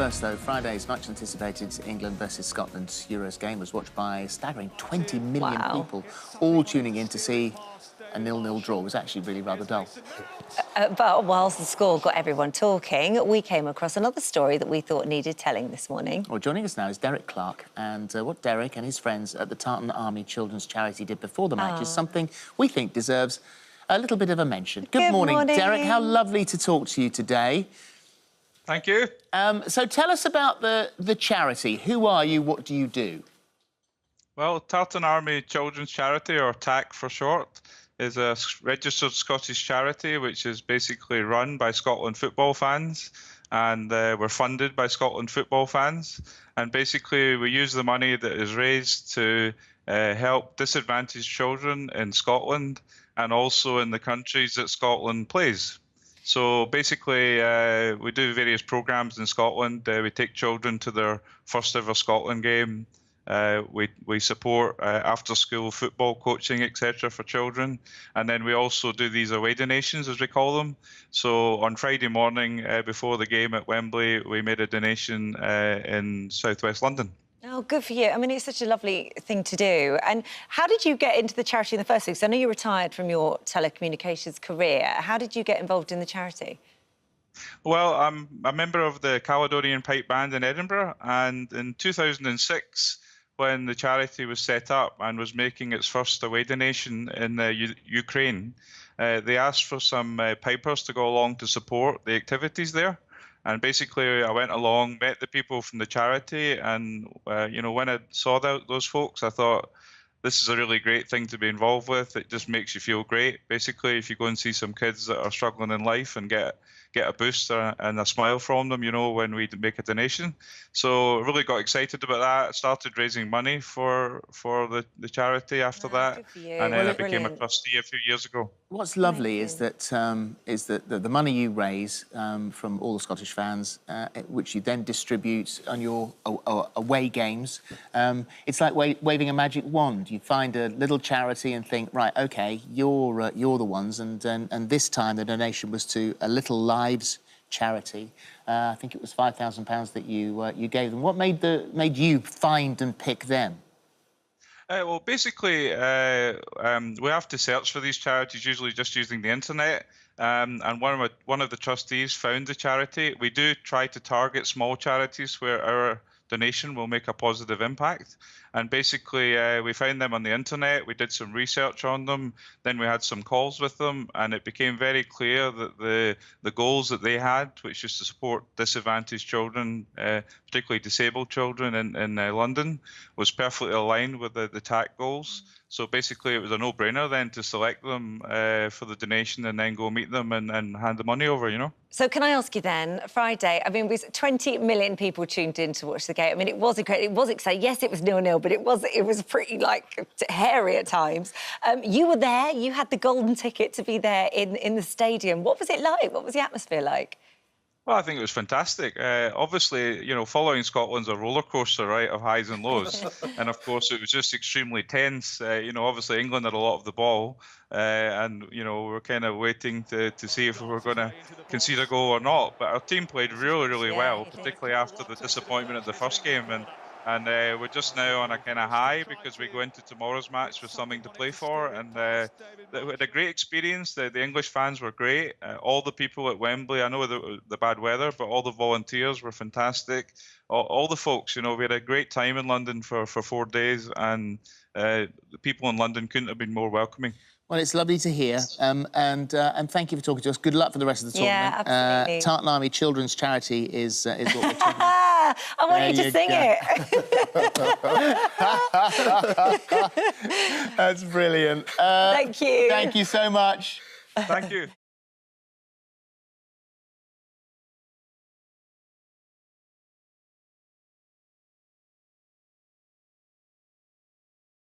First, though, Friday's much-anticipated England versus Scotland Euros game was watched by a staggering 20 million people, all tuning in to see a 0-0 draw. It was actually really rather dull. But whilst the score got everyone talking, we came across another story that we thought needed telling this morning. Well, joining us now is Derek Clark, and what Derek and his friends at the Tartan Army Children's Charity did before the match is something we think deserves a little bit of a mention. Good morning, Derek. How lovely to talk to you today. Thank you. So tell us about the charity. Who are you? What do you do? Well, Tartan Army Children's Charity, or TAC for short, is a registered Scottish charity which is basically run by Scotland football fans, and we're funded by Scotland football fans. And basically we use the money that is raised to help disadvantaged children in Scotland and also in the countries that Scotland plays. So basically, we do various programmes in Scotland. We take children to their first ever Scotland game. We support after-school football coaching, etc. for children. And then we also do these away donations, as we call them. So on Friday morning, before the game at Wembley, we made a donation in southwest London. Oh, good for you. I mean, it's such a lovely thing to do. And how did you get into the charity in the first place? 'Cause I know you retired from your telecommunications career. How did you get involved in the charity? Well, I'm a member of the Caledonian Pipe Band in Edinburgh, and in 2006, when the charity was set up and was making its first away donation in Ukraine, they asked for some pipers to go along to support the activities there. And basically, I went along, met the people from the charity, and when I saw those folks, I thought, this is a really great thing to be involved with. It just makes you feel great. Basically, if you go and see some kids that are struggling in life and get a boost and a smile from them, when we make a donation. So I really got excited about that. Started raising money for the charity after that, and then I became a trustee a few years ago. What's lovely is that the money you raise from all the Scottish fans, which you then distribute on your away games, it's like waving a magic wand. You find a little charity and think, right, OK, you're the ones, and this time the donation was to a Little Lives charity. I think it was £5,000 that you gave them. What made you find and pick them? Well, basically, we have to search for these charities, usually just using the internet. And one of the trustees found the charity. We do try to target small charities where our donation will make a positive impact. And basically, we found them on the internet. We did some research on them. Then we had some calls with them, and it became very clear that the goals that they had, which is to support disadvantaged children, particularly disabled children in London, was perfectly aligned with the TAC goals. So basically, it was a no-brainer then to select them for the donation and then go meet them and hand the money over, So can I ask you then, Friday, I mean, was 20 million people tuned in to watch the game. I mean, it was incredible. It was exciting. Yes, it was 0-0, but it was pretty, hairy at times. You were there. You had the golden ticket to be there in the stadium. What was it like? What was the atmosphere like? Well, I think it was fantastic. Obviously, following Scotland's a roller coaster, right, of highs and lows. And of course, it was just extremely tense. Obviously, England had a lot of the ball, and we're kind of waiting to see if we were going to concede a goal or not. But our team played really, really well, particularly after the disappointment of the first game. And we're just now on a kind of high because we go into tomorrow's match with something to play for. And we had a great experience. The English fans were great. All the people at Wembley, I know the bad weather, but all the volunteers were fantastic. All the folks, we had a great time in London for 4 days, and the people in London couldn't have been more welcoming. Well, it's lovely to hear, and thank you for talking to us. Good luck for the rest of the tournament. Yeah, absolutely. Tartan Army Children's Charity is what we're talking about. I want you to sing it. That's brilliant. Thank you. Thank you so much. Thank you.